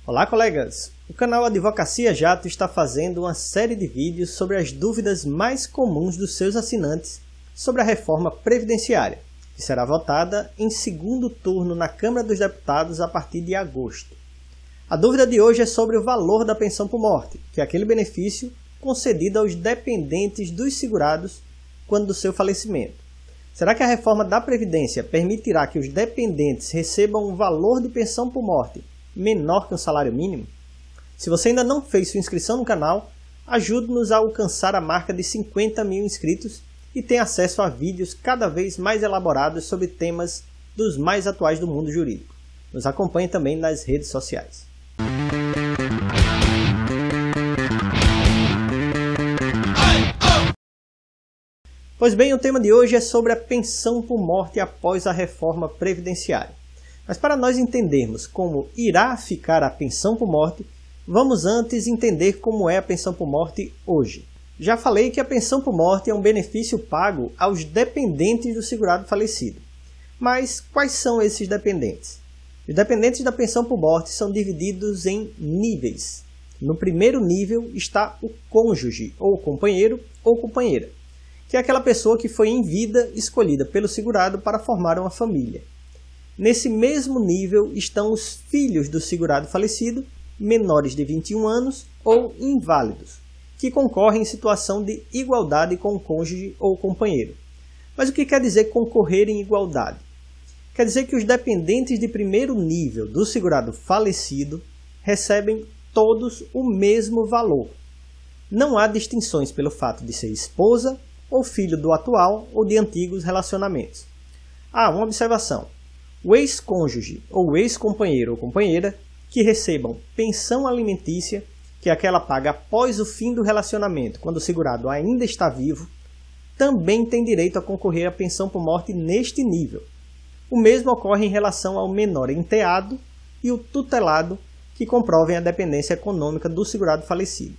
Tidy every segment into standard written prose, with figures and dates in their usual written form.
Olá, colegas! O canal Advocacia Jato está fazendo uma série de vídeos sobre as dúvidas mais comuns dos seus assinantes sobre a reforma previdenciária, que será votada em segundo turno na Câmara dos Deputados a partir de agosto. A dúvida de hoje é sobre o valor da pensão por morte, que é aquele benefício concedido aos dependentes dos segurados quando do seu falecimento. Será que a reforma da Previdência permitirá que os dependentes recebam um valor de pensão por morte menor que um salário mínimo? Se você ainda não fez sua inscrição no canal, ajude-nos a alcançar a marca de 50 mil inscritos e tenha acesso a vídeos cada vez mais elaborados sobre temas dos mais atuais do mundo jurídico. Nos acompanhe também nas redes sociais. Pois bem, o tema de hoje é sobre a pensão por morte após a reforma previdenciária. Mas para nós entendermos como irá ficar a pensão por morte, vamos antes entender como é a pensão por morte hoje. Já falei que a pensão por morte é um benefício pago aos dependentes do segurado falecido. Mas quais são esses dependentes? Os dependentes da pensão por morte são divididos em níveis. No primeiro nível está o cônjuge, ou companheiro ou companheira, que é aquela pessoa que foi em vida escolhida pelo segurado para formar uma família. Nesse mesmo nível estão os filhos do segurado falecido, menores de 21 anos ou inválidos, que concorrem em situação de igualdade com o cônjuge ou companheiro. Mas o que quer dizer concorrer em igualdade? Quer dizer que os dependentes de primeiro nível do segurado falecido recebem todos o mesmo valor. Não há distinções pelo fato de ser esposa ou filho do atual ou de antigos relacionamentos. Uma observação. O ex-cônjuge ou ex-companheiro ou companheira que recebam pensão alimentícia, que é aquela paga após o fim do relacionamento, quando o segurado ainda está vivo, também tem direito a concorrer à pensão por morte neste nível. O mesmo ocorre em relação ao menor enteado e o tutelado, que comprovem a dependência econômica do segurado falecido.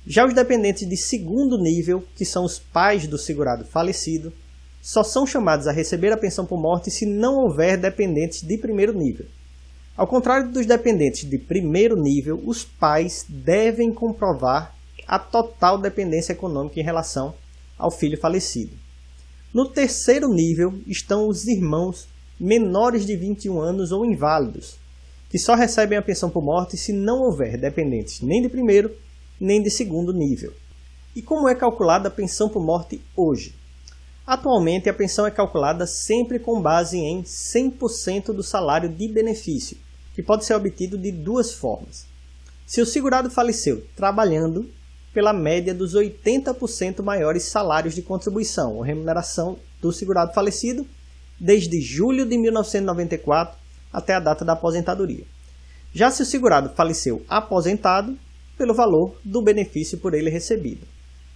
Já os dependentes de segundo nível, que são os pais do segurado falecido, só são chamados a receber a pensão por morte se não houver dependentes de primeiro nível. Ao contrário dos dependentes de primeiro nível, os pais devem comprovar a total dependência econômica em relação ao filho falecido. No terceiro nível estão os irmãos menores de 21 anos ou inválidos, que só recebem a pensão por morte se não houver dependentes nem de primeiro nem de segundo nível. E como é calculada a pensão por morte hoje? Atualmente, a pensão é calculada sempre com base em 100% do salário de benefício, que pode ser obtido de duas formas. Se o segurado faleceu trabalhando, pela média dos 80% maiores salários de contribuição ou remuneração do segurado falecido, desde julho de 1994 até a data da aposentadoria. Já se o segurado faleceu aposentado, pelo valor do benefício por ele recebido.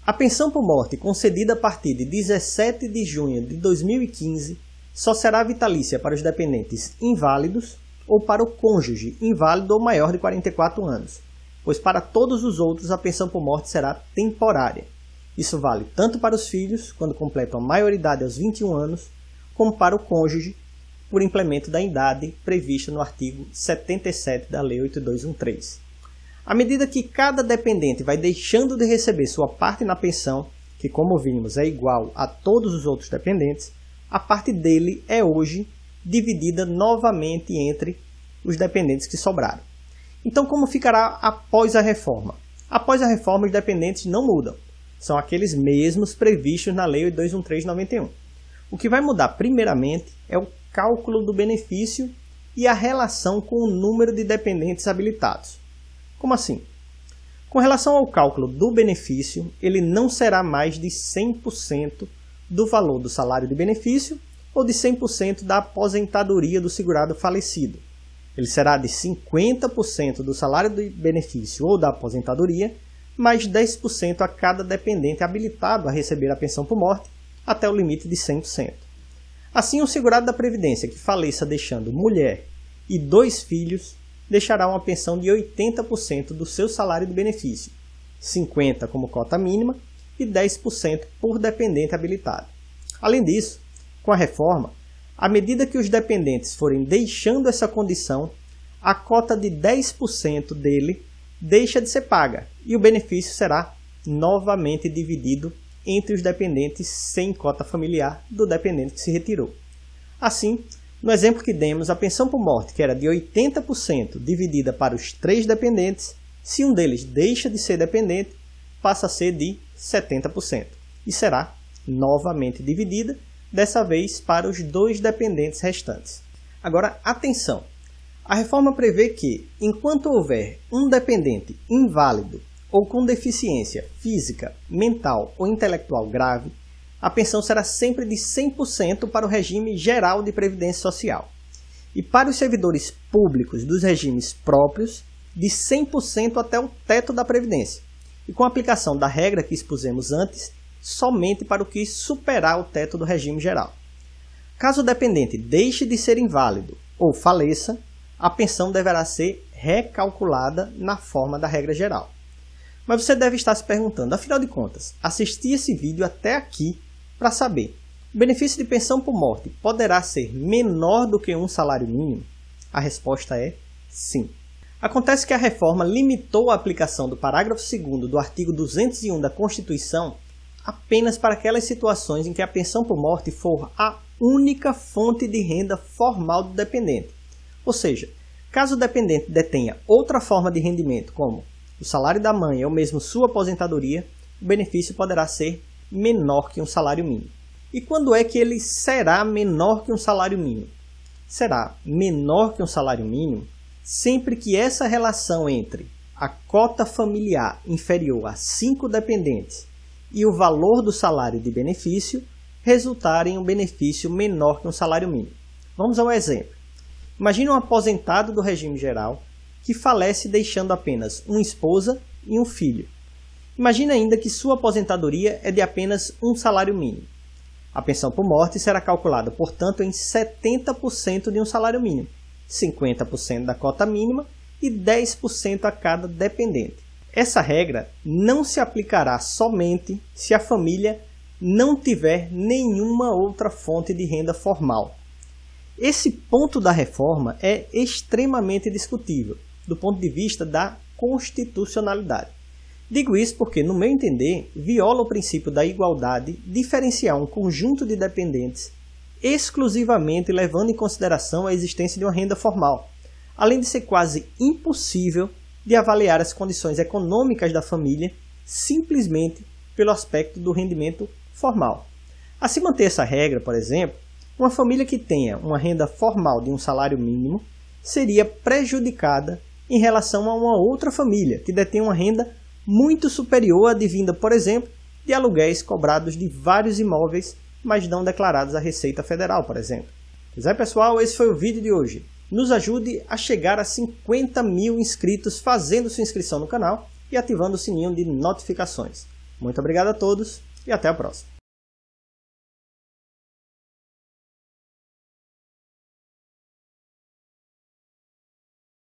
A pensão por morte concedida a partir de 17 de junho de 2015 só será vitalícia para os dependentes inválidos ou para o cônjuge inválido ou maior de 44 anos, pois para todos os outros a pensão por morte será temporária. Isso vale tanto para os filhos, quando completam a maioridade aos 21 anos, como para o cônjuge, por implemento da idade prevista no artigo 77 da Lei 8213. À medida que cada dependente vai deixando de receber sua parte na pensão, que como vimos é igual a todos os outros dependentes, a parte dele é hoje dividida novamente entre os dependentes que sobraram. Então, como ficará após a reforma? Após a reforma, os dependentes não mudam. São aqueles mesmos previstos na Lei 8213/91. O que vai mudar primeiramente é o cálculo do benefício e a relação com o número de dependentes habilitados. Como assim? Com relação ao cálculo do benefício, ele não será mais de 100% do valor do salário de benefício ou de 100% da aposentadoria do segurado falecido. Ele será de 50% do salário de benefício ou da aposentadoria, mais 10% a cada dependente habilitado a receber a pensão por morte, até o limite de 100%. Assim, o segurado da Previdência que faleça deixando mulher e 2 filhos, deixará uma pensão de 80% do seu salário de benefício, 50% como cota mínima e 10% por dependente habilitado. Além disso, com a reforma, à medida que os dependentes forem deixando essa condição, a cota de 10% dele deixa de ser paga e o benefício será novamente dividido entre os dependentes sem cota familiar do dependente que se retirou. Assim, no exemplo que demos, a pensão por morte, que era de 80% dividida para os 3 dependentes, se um deles deixa de ser dependente, passa a ser de 70% e será novamente dividida, dessa vez para os 2 dependentes restantes. Agora, atenção! A reforma prevê que, enquanto houver um dependente inválido ou com deficiência física, mental ou intelectual grave, a pensão será sempre de 100% para o regime geral de previdência social. E para os servidores públicos dos regimes próprios, de 100% até o teto da Previdência. E com a aplicação da regra que expusemos antes, somente para o que superar o teto do regime geral. Caso o dependente deixe de ser inválido ou faleça, a pensão deverá ser recalculada na forma da regra geral. Mas você deve estar se perguntando, afinal de contas, assisti esse vídeo até aqui para saber, o benefício de pensão por morte poderá ser menor do que um salário mínimo? A resposta é sim. Acontece que a reforma limitou a aplicação do parágrafo 2º do artigo 201 da Constituição apenas para aquelas situações em que a pensão por morte for a única fonte de renda formal do dependente. Ou seja, caso o dependente detenha outra forma de rendimento, como o salário da mãe ou mesmo sua aposentadoria, o benefício poderá ser menor que um salário mínimo. E quando é que ele será menor que um salário mínimo? Será menor que um salário mínimo sempre que essa relação entre a cota familiar inferior a 5 dependentes e o valor do salário de benefício resultar em um benefício menor que um salário mínimo. Vamos ao exemplo. Imagine um aposentado do regime geral que falece deixando apenas uma esposa e um filho. Imagine ainda que sua aposentadoria é de apenas um salário mínimo. A pensão por morte será calculada, portanto, em 70% de um salário mínimo, 50% da cota mínima e 10% a cada dependente. Essa regra não se aplicará somente se a família não tiver nenhuma outra fonte de renda formal. Esse ponto da reforma é extremamente discutível do ponto de vista da constitucionalidade. Digo isso porque, no meu entender, viola o princípio da igualdade diferenciar um conjunto de dependentes exclusivamente levando em consideração a existência de uma renda formal, além de ser quase impossível de avaliar as condições econômicas da família simplesmente pelo aspecto do rendimento formal. A se manter essa regra, por exemplo, uma família que tenha uma renda formal de um salário mínimo seria prejudicada em relação a uma outra família que detém uma renda muito superior advinda, por exemplo, de aluguéis cobrados de vários imóveis, mas não declarados à Receita Federal, por exemplo. Pois é, pessoal, esse foi o vídeo de hoje. Nos ajude a chegar a 50 mil inscritos fazendo sua inscrição no canal e ativando o sininho de notificações. Muito obrigado a todos e até a próxima.